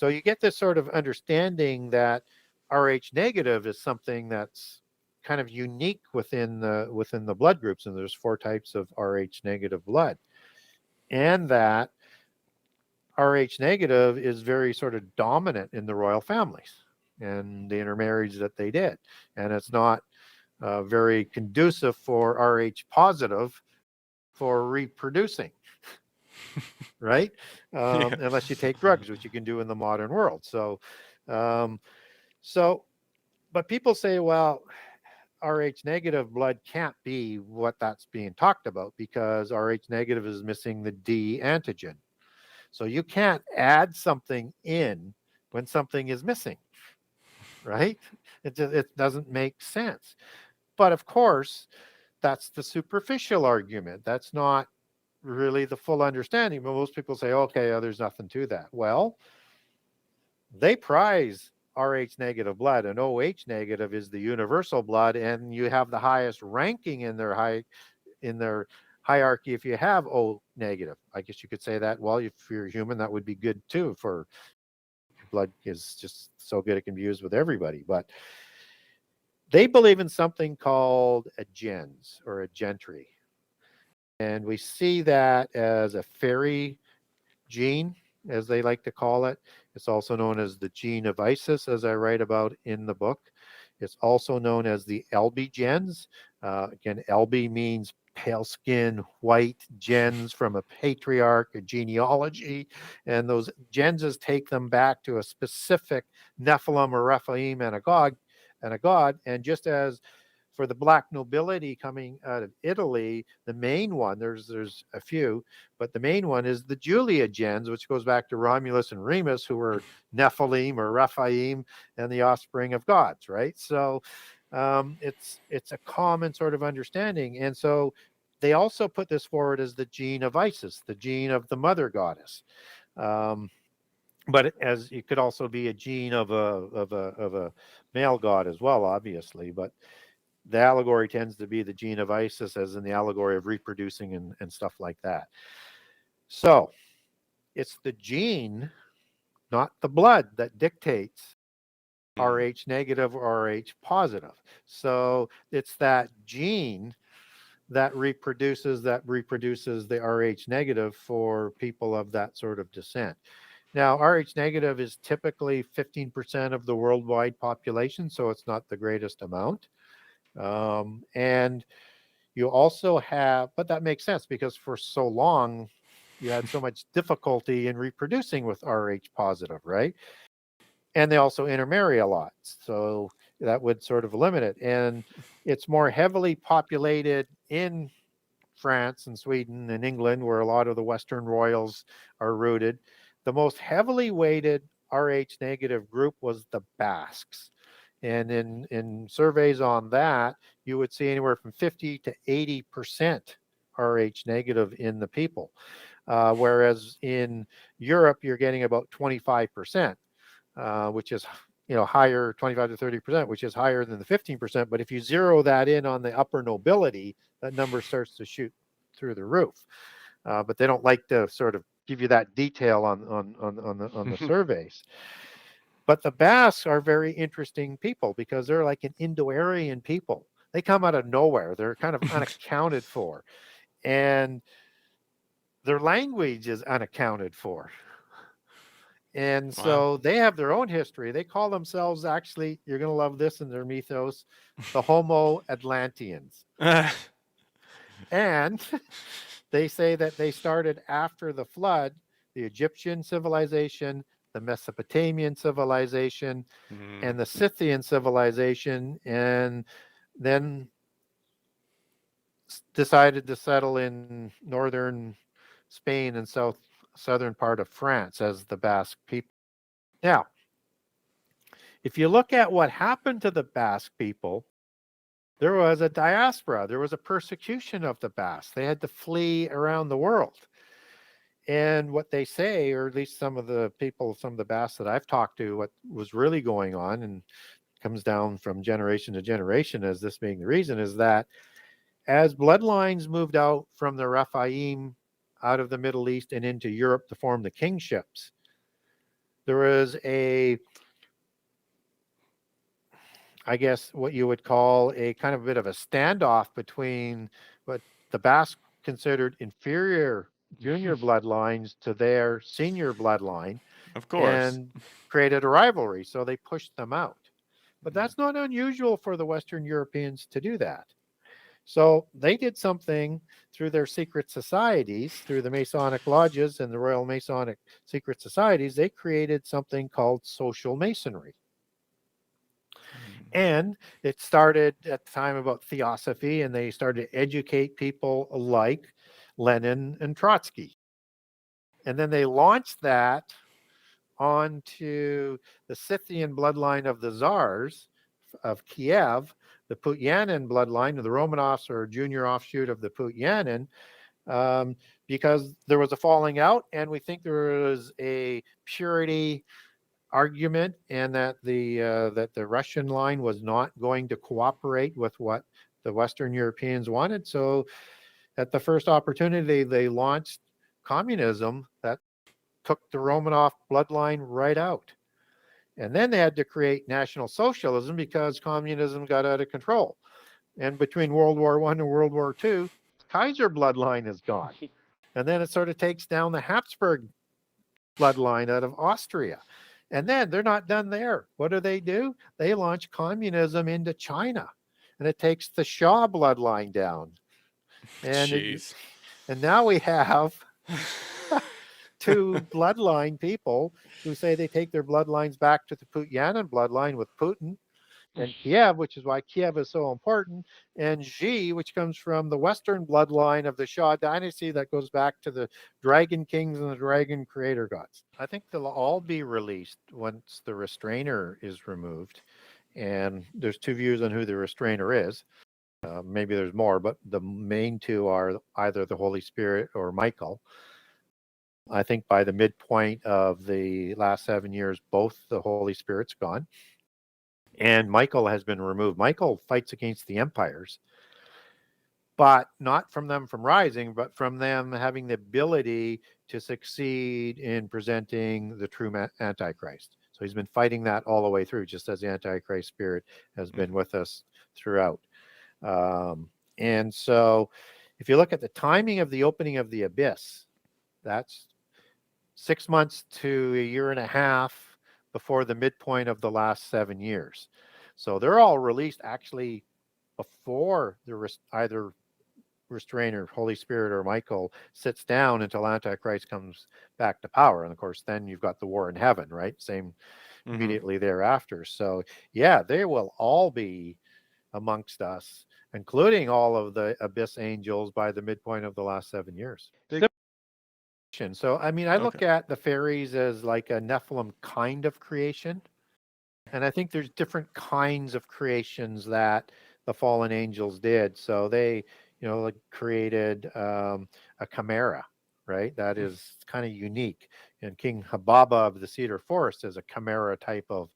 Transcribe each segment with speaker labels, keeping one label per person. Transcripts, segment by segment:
Speaker 1: So you get this sort of understanding that Rh negative is something that's kind of unique within the blood groups, and there's 4 types of Rh negative blood, and that Rh negative is very sort of dominant in the royal families and the intermarriage that they did, and it's not very conducive for Rh positive for reproducing, right?
Speaker 2: Yeah.
Speaker 1: Unless you take drugs, which you can do in the modern world. Um, so, but people say, well, Rh negative blood can't be what that's being talked about because Rh negative is missing the D antigen. So you can't add something in when something is missing, right? It doesn't make sense. But of course, that's the superficial argument. That's not really the full understanding. But most people say, okay, there's nothing to that. Well, they prize Rh negative blood, and OH negative is the universal blood, and you have the highest ranking in their hierarchy if you have O negative. I guess you could say that. Well, if you're human, that would be good too. For your blood is just so good it can be used with everybody. But they believe in something called a gens or a gentry, and we see that as a fairy gene, as they like to call it. It's also known as the gene of Isis, as I write about in the book. It's also known as the LB gens. Again, LB means pale skin, white gens from a patriarch, a genealogy. And those genses take them back to a specific Nephilim or Rephaim and a god. And just as for the black nobility coming out of Italy, the main one, there's a few, but the main one is the Julia gens, which goes back to Romulus and Remus, who were Nephilim or Rephaim and the offspring of gods, right? So it's a common sort of understanding. And so they also put this forward as the gene of Isis, the gene of the mother goddess. Um, but as it could also be a gene of a male god as well, obviously. But the allegory tends to be the gene of Isis, as in the allegory of reproducing and stuff like that. So it's the gene, not the blood, that dictates
Speaker 2: Mm.
Speaker 1: Rh negative or Rh positive. So it's that gene that reproduces the Rh negative for people of that sort of descent. Now, Rh negative is typically 15% of the worldwide population, so it's not the greatest amount. And you also have, but that makes sense because for so long you had so much difficulty in reproducing with Rh positive, right? And they also intermarry a lot. So that would sort of limit it. And it's more heavily populated in France and Sweden and England, where a lot of the Western royals are rooted. The most heavily weighted Rh negative group was the Basques. And in surveys on that, you would see anywhere from 50 to 80% Rh negative in the people. Whereas in Europe, you're getting about 25%, which is higher, 25 to 30%, which is higher than the 15%. But if you zero that in on the upper nobility, that number starts to shoot through the roof. But they don't like to sort of give you that detail on the surveys. But the Basques are very interesting people because they're like an Indo-Aryan people. They come out of nowhere. They're kind of unaccounted for. And their language is unaccounted for. And
Speaker 2: Wow.
Speaker 1: so they have their own history. They call themselves, actually, you're going to love this in their mythos, the Homo Atlanteans. And they say that they started after the flood, the Egyptian civilization, the Mesopotamian civilization,
Speaker 2: Mm.
Speaker 1: and the Scythian civilization, and then decided to settle in northern Spain and southern part of France as the Basque people. Now, if you look at what happened to the Basque people, there was a diaspora, there was a persecution of the Basques. They had to flee around the world. And what they say, or at least some of the people, some of the Basques that I've talked to, what was really going on, and comes down from generation to generation as this being the reason, is that as bloodlines moved out from the Rephaim out of the Middle East and into Europe to form the kingships, there was I guess what you would call a kind of a bit of a standoff between what the Basque considered inferior junior bloodlines to their senior bloodline
Speaker 2: Of course.
Speaker 1: and created a rivalry. So they pushed them out. But that's not unusual for the Western Europeans to do that. So they did something through their secret societies, through the Masonic lodges and the Royal Masonic secret societies. They created something called social masonry. And it started at the time about theosophy, and they started to educate people like Lenin and Trotsky. And then they launched that onto the Scythian bloodline of the Tsars of Kiev, the Putyanin bloodline, of the Romanovs or junior offshoot of the Putyanin, because there was a falling out, and we think there was a purity argument, and that the Russian line was not going to cooperate with what the Western Europeans wanted. So, at the first opportunity, they launched communism that took the Romanov bloodline right out. And then they had to create National Socialism because communism got out of control. And between World War I and World War II, Kaiser bloodline is gone. And then it sort of takes down the Habsburg bloodline out of Austria. And then they're not done there. What do? They launch communism into China, and it takes the Shah bloodline down.
Speaker 2: Jeez.
Speaker 1: And now we have two bloodline people who say they take their bloodlines back to the Putyanin bloodline with Putin and Kiev, which is why Kiev is so important, and Xi, which comes from the Western bloodline of the Shah dynasty that goes back to the Dragon Kings and the Dragon Creator Gods. I think they'll all be released once the Restrainer is removed. And there's two views on who the Restrainer is. Maybe there's more, but the main two are either the Holy Spirit or Michael. I think by the midpoint of the last 7 years, both the Holy Spirit's gone and Michael has been removed. Michael fights against the empires, but not from them from rising, but from them having the ability to succeed in presenting the true Antichrist. So he's been fighting that all the way through, just as the Antichrist spirit has been with us throughout. And so if you look at the timing of the opening of the abyss, that's 6 months to a year and a half before the midpoint of the last 7 years. So they're all released actually before either Restrainer, Holy Spirit, or Michael sits down until Antichrist comes back to power. And of course, then you've got the war in heaven, right? Same immediately thereafter. So yeah, they will all be amongst us, including all of the abyss angels by the midpoint of the last 7 years. So, I mean, I look at the fairies as like a Nephilim kind of creation. And I think there's different kinds of creations that the fallen angels did. So they, like created a chimera, right? That is kind of unique. And King Hababa of the Cedar Forest is a chimera type of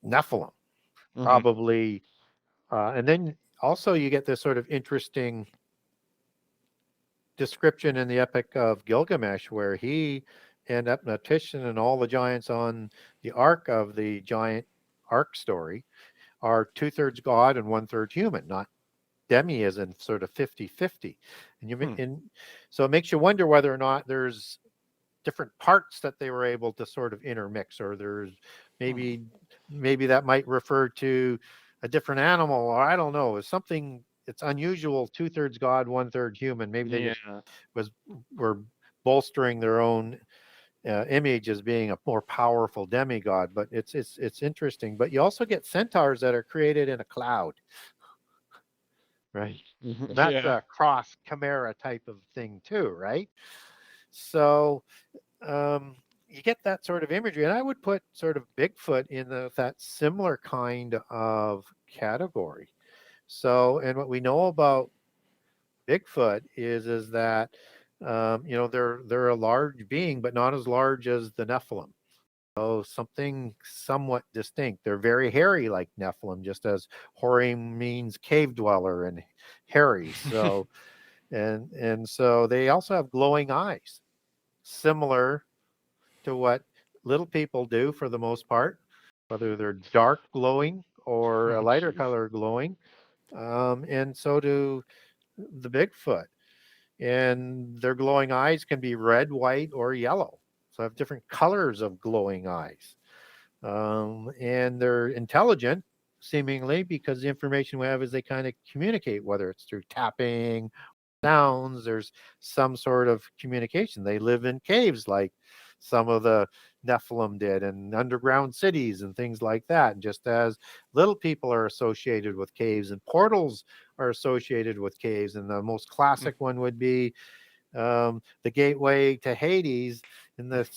Speaker 1: Nephilim, probably. And then also you get this sort of interesting description in the Epic of Gilgamesh, where he and Upnautishan and all the giants on the ark of the giant ark story are 2/3 God and 1/3 human, not demiism, sort of 50-50. And so it makes you wonder whether or not there's different parts that they were able to sort of intermix, or there's maybe that might refer to a different animal, or I don't know, it's something. It's unusual, 2/3 God, 1/3 human. Maybe they just were bolstering their own image as being a more powerful demigod. But it's interesting. But you also get centaurs that are created in a cloud, right? And that's a cross chimera type of thing too, right? So you get that sort of imagery, and I would put sort of Bigfoot in that similar kind of category. So, and what we know about Bigfoot is that they're a large being, but not as large as the Nephilim. So something somewhat distinct. They're very hairy like Nephilim, just as Hori means cave dweller and hairy. So and so they also have glowing eyes. similar to what little people do for the most part, whether they're dark glowing or a lighter
Speaker 2: Jeez.
Speaker 1: color glowing. And so do the Bigfoot. And their glowing eyes can be red, white, or yellow. So I have different colors of glowing eyes. And they're intelligent, seemingly, because the information we have is they kind of communicate, whether it's through tapping, sounds, there's some sort of communication. They live in caves like some of the Nephilim did, and underground cities and things like that. And just as little people are associated with caves, and portals are associated with caves, and the most classic one would be the gateway to Hades in the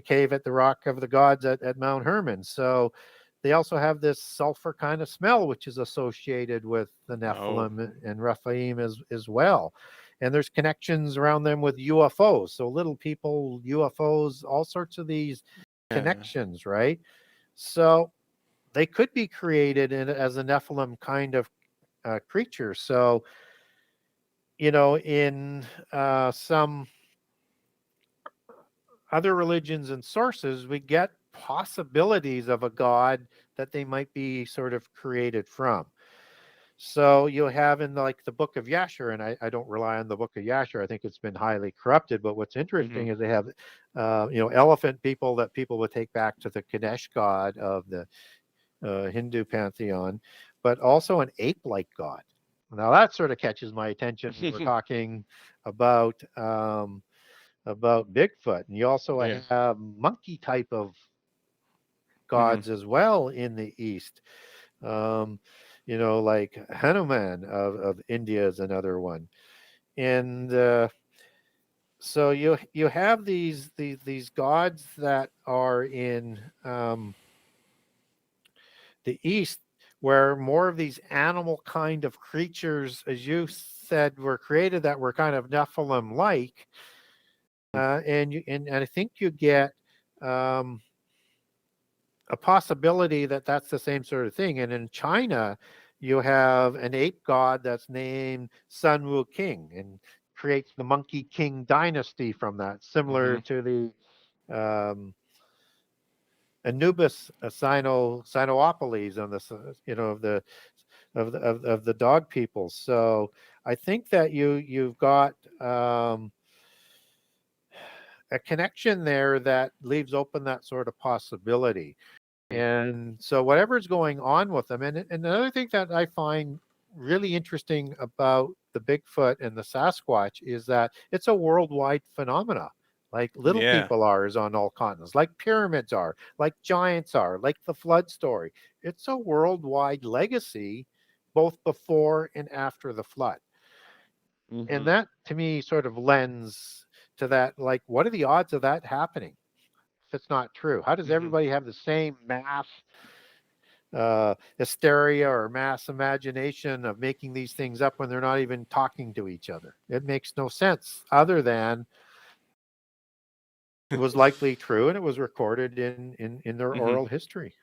Speaker 1: cave at the Rock of the Gods at Mount Hermon. So they also have this sulfur kind of smell, which is associated with the Nephilim and Rephaim as well. And there's connections around them with UFOs. So little people, UFOs, all sorts of these connections, right? So they could be created as a Nephilim kind of creature. So, in some other religions and sources, we get possibilities of a god that they might be sort of created from. So you have in the book of Yasher, and I don't rely on the book of Yasher. I think it's been highly corrupted. But what's interesting is they have, elephant people that people would take back to the Ganesh god of the Hindu pantheon, but also an ape-like god. Now that sort of catches my attention when we're talking about Bigfoot. And you also have monkey type of gods as well in the East. Like Hanuman of India is another one. And so you have these gods that are in the East, where more of these animal kind of creatures, as you said, were created that were kind of Nephilim like. And I think you get a possibility that that's the same sort of thing. And in China, you have an ape god that's named Sun Wu King, and creates the Monkey King dynasty from that, similar to the Anubis Sinoopolis on the of the dog people. So I think that you've got a connection there that leaves open that sort of possibility. And so whatever's going on with them, and another thing that I find really interesting about the Bigfoot and the Sasquatch is that it's a worldwide phenomena, like little people are is on all continents, like pyramids are, like giants are, like the flood story. It's a worldwide legacy, both before and after the flood. And that to me sort of lends to that, like, what are the odds of that happening if it's not true? How does everybody have the same mass hysteria or mass imagination of making these things up when they're not even talking to each other? It makes no sense, other than it was likely true and it was recorded in their oral history.